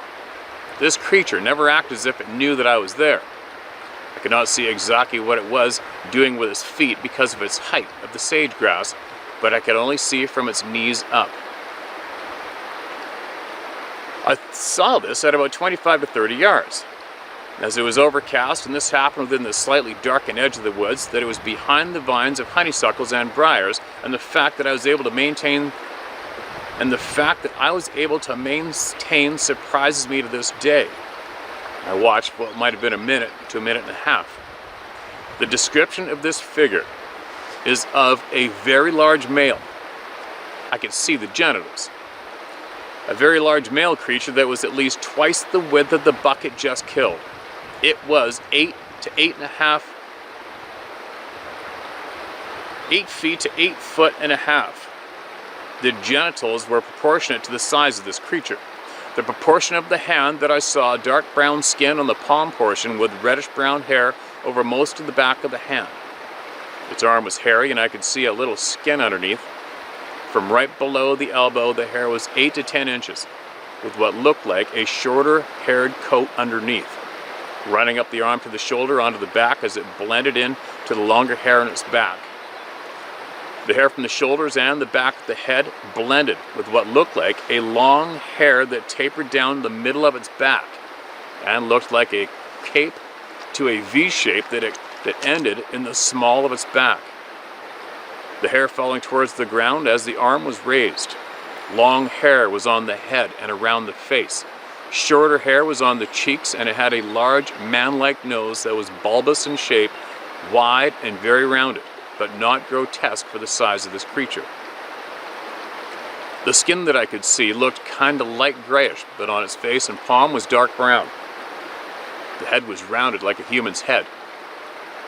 This creature never acted as if it knew that I was there. I could not see exactly what it was doing with its feet because of its height of the sage grass, but I could only see from its knees up. I saw this at about 25 to 30 yards. As it was overcast, and this happened within the slightly darkened edge of the woods, that it was behind the vines of honeysuckles and briars, and the fact that I was able to maintain surprises me to this day. I watched what might have been a minute to a minute and a half. The description of this figure is of a very large male. I could see the genitals. A very large male creature that was at least twice the width of the buck it just killed. It was 8 to 8.5, 8 feet to 8 foot and a half. The genitals were proportionate to the size of this creature. The proportion of the hand that I saw, dark brown skin on the palm portion with reddish brown hair over most of the back of the hand. Its arm was hairy and I could see a little skin underneath. From right below the elbow, the hair was 8 to 10 inches, with what looked like a shorter haired coat underneath, running up the arm to the shoulder onto the back as it blended in to the longer hair on its back. The hair from the shoulders and the back of the head blended with what looked like a long hair that tapered down the middle of its back and looked like a cape to a V shape that ended in the small of its back. The hair falling towards the ground as the arm was raised. Long hair was on the head and around the face. Shorter hair was on the cheeks, and it had a large man-like nose that was bulbous in shape, wide and very rounded, but not grotesque for the size of this creature. The skin that I could see looked kind of light grayish, but on its face and palm was dark brown. The head was rounded like a human's head.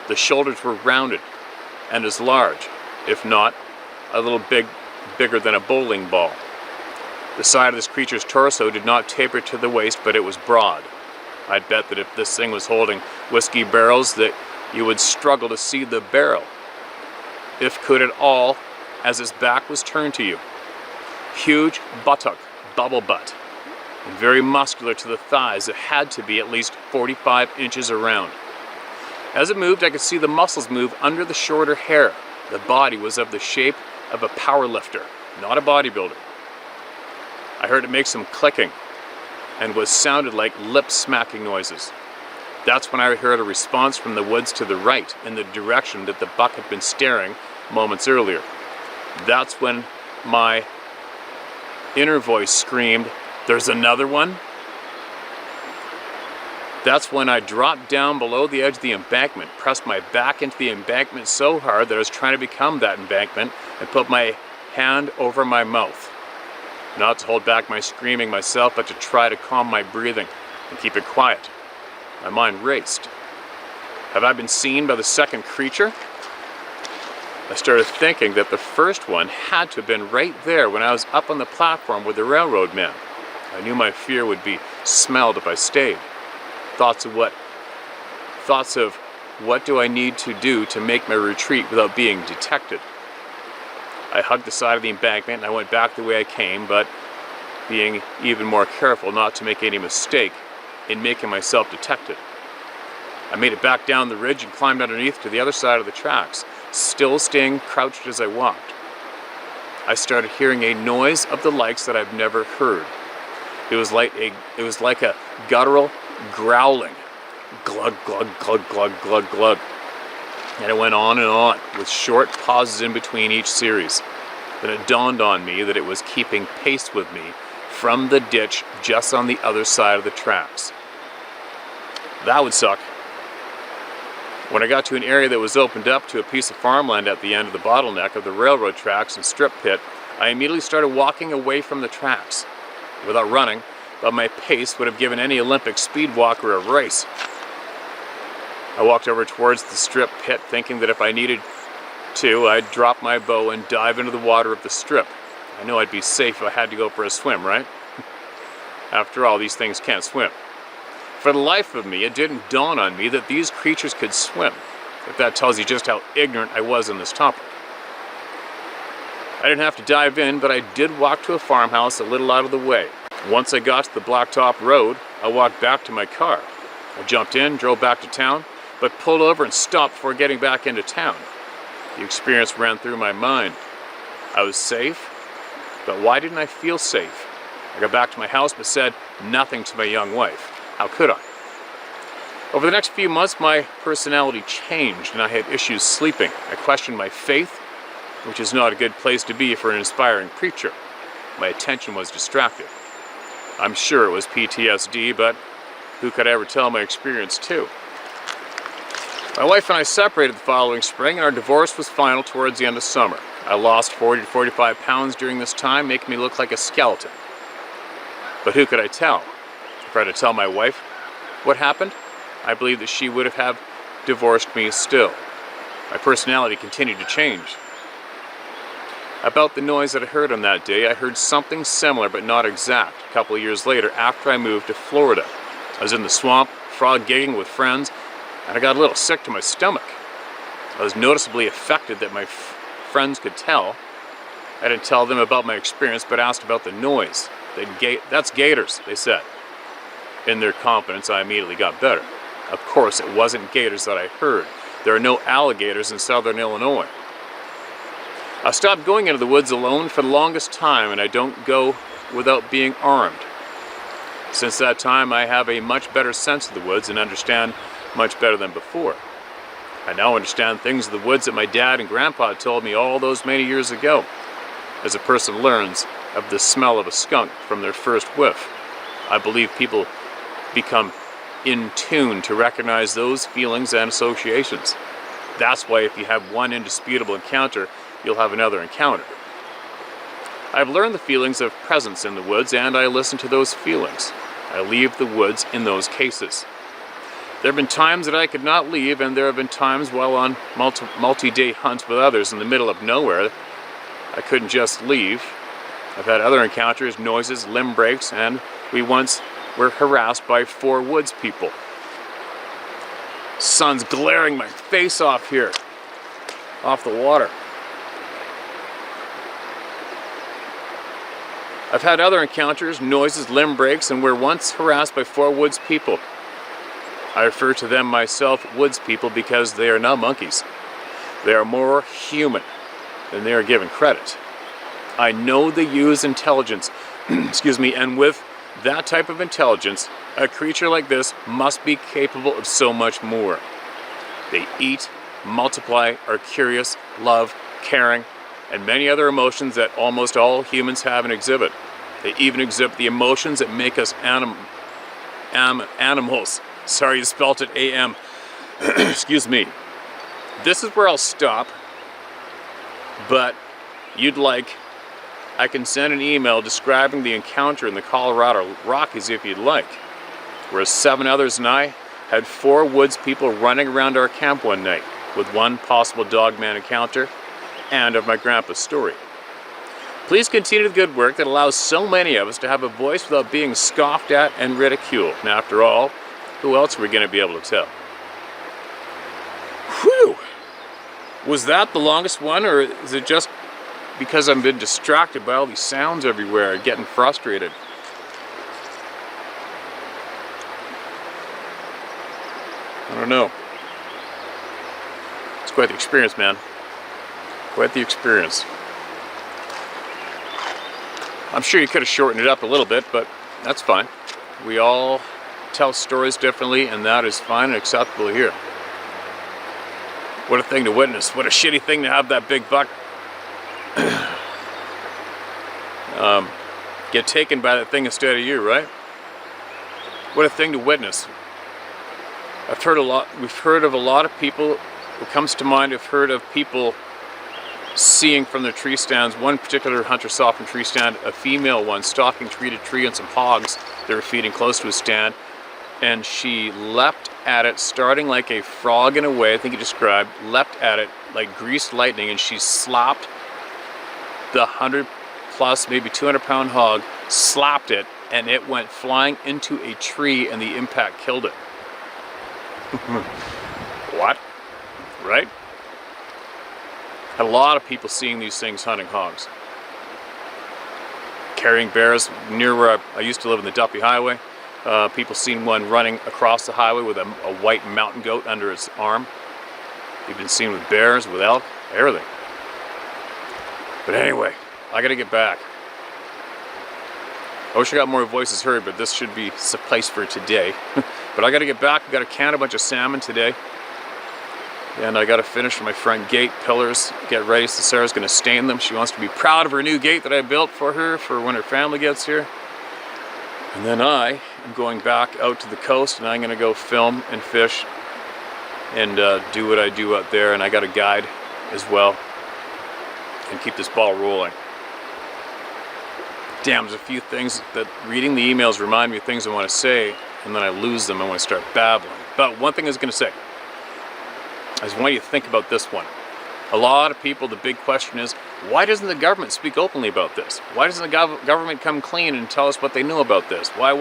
The shoulders were rounded and as large, if not a little bigger than a bowling ball. The side of this creature's torso did not taper to the waist, but it was broad. I'd bet that if this thing was holding whiskey barrels, that you would struggle to see the barrel, if could at all, as its back was turned to you. Huge buttock, bubble butt, and very muscular to the thighs. It had to be at least 45 inches around. As it moved, I could see the muscles move under the shorter hair. The body was of the shape of a power lifter, not a bodybuilder. I heard it make some clicking and was sounded like lip smacking noises. That's when I heard a response from the woods to the right in the direction that the buck had been staring moments earlier. That's when my inner voice screamed, "There's another one?" That's when I dropped down below the edge of the embankment, pressed my back into the embankment so hard that I was trying to become that embankment, and put my hand over my mouth. Not to hold back my screaming myself, but to try to calm my breathing and keep it quiet. My mind raced. Have I been seen by the second creature? I started thinking that the first one had to have been right there when I was up on the platform with the railroad men. I knew my fear would be smelled if I stayed. Thoughts of what do I need to do to make my retreat without being detected. I hugged the side of the embankment and I went back the way I came, but being even more careful not to make any mistake in making myself detected. I made it back down the ridge and climbed underneath to the other side of the tracks, still staying crouched as I walked. I started hearing a noise of the likes that I've never heard. It was like a guttural growling. Glug, glug, glug, glug, glug, glug. And it went on, with short pauses in between each series. Then it dawned on me that it was keeping pace with me from the ditch just on the other side of the tracks. That would suck. When I got to an area that was opened up to a piece of farmland at the end of the bottleneck of the railroad tracks and strip pit, I immediately started walking away from the tracks. Without running, but my pace would have given any Olympic speed walker a race. I walked over towards the strip pit thinking that if I needed to, I'd drop my bow and dive into the water of the strip. I knew I'd be safe if I had to go for a swim, right? After all, these things can't swim. For the life of me, it didn't dawn on me that these creatures could swim, if that tells you just how ignorant I was on this topic. I didn't have to dive in, but I did walk to a farmhouse a little out of the way. Once I got to the blacktop road, I walked back to my car. I jumped in, drove back to town, but pulled over and stopped before getting back into town. The experience ran through my mind. I was safe, but why didn't I feel safe? I got back to my house but said nothing to my young wife. How could I? Over the next few months, my personality changed and I had issues sleeping. I questioned my faith, which is not a good place to be for an inspiring preacher. My attention was distracted. I'm sure it was PTSD, but who could ever tell my experience to? My wife and I separated the following spring, and our divorce was final towards the end of summer. I lost 40 to 45 pounds during this time, making me look like a skeleton. But who could I tell? If I had to tell my wife what happened, I believe that she would have divorced me still. My personality continued to change. About the noise that I heard on that day, I heard something similar but not exact a couple of years later after I moved to Florida. I was in the swamp, frog gigging with friends, and I got a little sick to my stomach. I was noticeably affected that my friends could tell. I didn't tell them about my experience, but asked about the noise. That's gators, they said. In their confidence, I immediately got better. Of course, it wasn't gators that I heard. There are no alligators in southern Illinois. I stopped going into the woods alone for the longest time, and I don't go without being armed. Since that time, I have a much better sense of the woods and understand much better than before. I now understand things of the woods that my dad and grandpa told me all those many years ago. As a person learns of the smell of a skunk from their first whiff, I believe people become in tune to recognize those feelings and associations. That's why if you have one indisputable encounter, you'll have another encounter. I've learned the feelings of presence in the woods, and I listen to those feelings. I leave the woods in those cases. There have been times that I could not leave, and there have been times while on multi-day hunts with others in the middle of nowhere, I couldn't just leave. I've had other encounters, noises, limb breaks, and we once were harassed by 4 woods people. Sun's glaring my face off here, off the water. I've had other encounters, noises, limb breaks, and were once harassed by 4 woods people. I refer to them myself woods people because they are not monkeys. They are more human than they are given credit. I know they use intelligence, and with that type of intelligence, a creature like this must be capable of so much more. They eat, multiply, are curious, love, caring, and many other emotions that almost all humans have and exhibit. They even exhibit the emotions that make us animals, Sorry you spelt it AM. Excuse me. This is where I'll stop, but I can send an email describing the encounter in the Colorado Rockies if you'd like, where 7 others and I had 4 woods people running around our camp one night with one possible dogman encounter and of my grandpa's story. Please continue the good work that allows so many of us to have a voice without being scoffed at and ridiculed. And after all, who else are we going to be able to tell? Whew! Was that the longest one, or is it just because I've been distracted by all these sounds everywhere and getting frustrated? I don't know. It's quite the experience, man. Quite the experience. I'm sure you could have shortened it up a little bit, but that's fine. We all tell stories differently, and that is fine and acceptable here. What a thing to witness. What a shitty thing to have that big buck get taken by that thing instead of you, right? What a thing to witness. We've heard of a lot of people, what comes to mind, I've heard of people seeing from their tree stands. One particular hunter saw from tree stand a female one stalking tree to tree and some hogs that were feeding close to a stand, and she leapt at it, starting like a frog in a way, I think he described, leapt at it like greased lightning, and she slapped the 100 plus, maybe 200 pound hog, slapped it, and it went flying into a tree, and the impact killed it. What? Right? Had a lot of people seeing these things hunting hogs. Carrying bears near where I used to live in the Duffy Highway. People seen one running across the highway with a white mountain goat under its arm. You've been seen with bears, with elk, everything. But anyway, I gotta get back. I wish I got more voices heard, but this should be suffice for today. But I gotta get back. I gotta can a bunch of salmon today. And I gotta finish my front gate pillars, get ready. So Sarah's gonna stain them. She wants to be proud of her new gate that I built for her for when her family gets here. And then I am going back out to the coast, and I'm gonna go film and fish and do what I do out there. And I got a guide as well, and keep this ball rolling. Damn, there's a few things that reading the emails remind me of things I want to say, and then I lose them. I want to start babbling. But one thing I was going to say, I just want you to think about this one. A lot of people, the big question is, why doesn't the government speak openly about this? Why doesn't the government come clean and tell us what they knew about this? Why?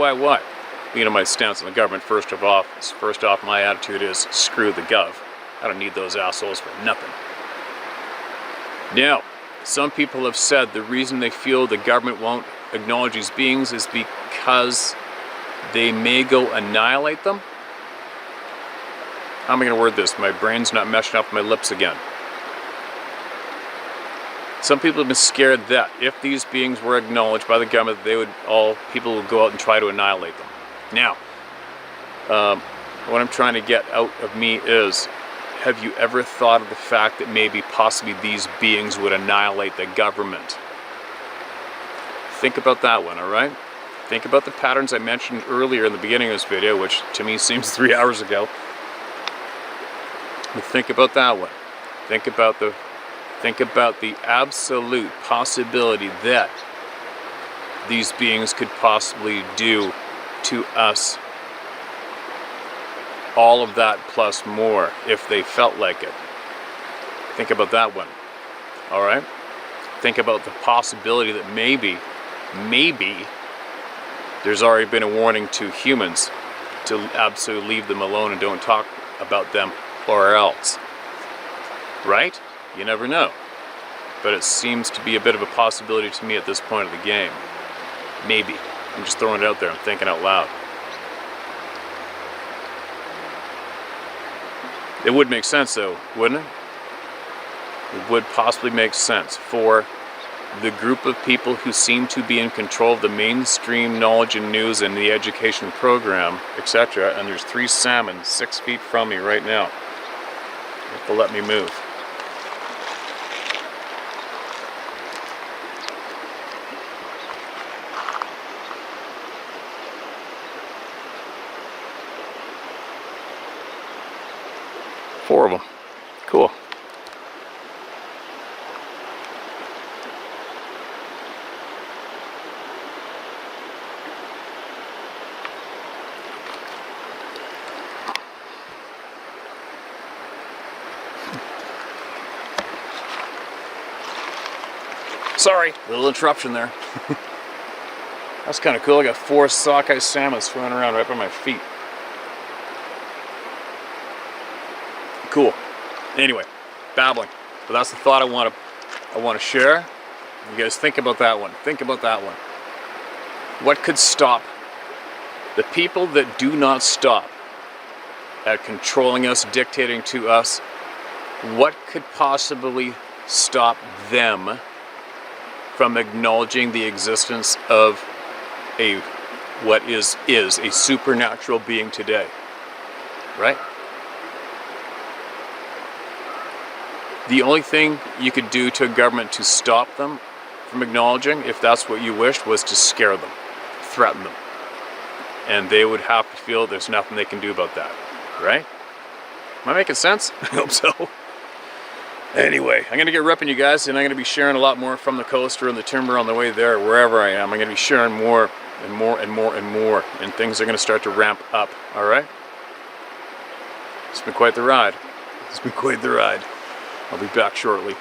You know, my stance on the government, first off, my attitude is, screw the gov. I don't need those assholes for nothing. Now, some people have said the reason they feel the government won't acknowledge these beings is because they may go annihilate them. How am I going to word this? My brain's not meshing up my lips again. Some people have been scared that if these beings were acknowledged by the government, people would go out and try to annihilate them. Now, what I'm trying to get out of me is, have you ever thought of the fact that maybe possibly these beings would annihilate the government? Think about that one, alright? Think about the patterns I mentioned earlier in the beginning of this video, which to me seems 3 hours ago. But think about that one. Think about the absolute possibility that these beings could possibly do to us all of that plus more if they felt like it. Think about that one. All right? Think about the possibility that maybe there's already been a warning to humans to absolutely leave them alone and don't talk about them or else. Right? You never know. But it seems to be a bit of a possibility to me at this point of the game. Maybe. I'm just throwing it out there. I'm thinking out loud. It would make sense though, wouldn't it? It would possibly make sense for the group of people who seem to be in control of the mainstream knowledge and news and the education program, etc. And there's 3 salmon 6 feet from me right now. You have to let me move. 4 of them. Cool. Sorry, little interruption there. That's kind of cool. I got 4 sockeye salmon swimming around right by my feet. Cool. Anyway, babbling. But that's the thought I want to share. You guys think about that one. Think about that one. What could stop the people that do not stop at controlling us, dictating to us? What could possibly stop them from acknowledging the existence of what is a supernatural being today, right? The only thing you could do to a government to stop them from acknowledging, if that's what you wished, was to scare them, threaten them. And they would have to feel there's nothing they can do about that, right? Am I making sense? I hope so. Anyway, I'm going to get ripping, you guys, and I'm going to be sharing a lot more from the coast or in the timber on the way there, wherever I am. I'm going to be sharing more and more and more and more, and things are going to start to ramp up, all right? It's been quite the ride. It's been quite the ride. I'll be back shortly.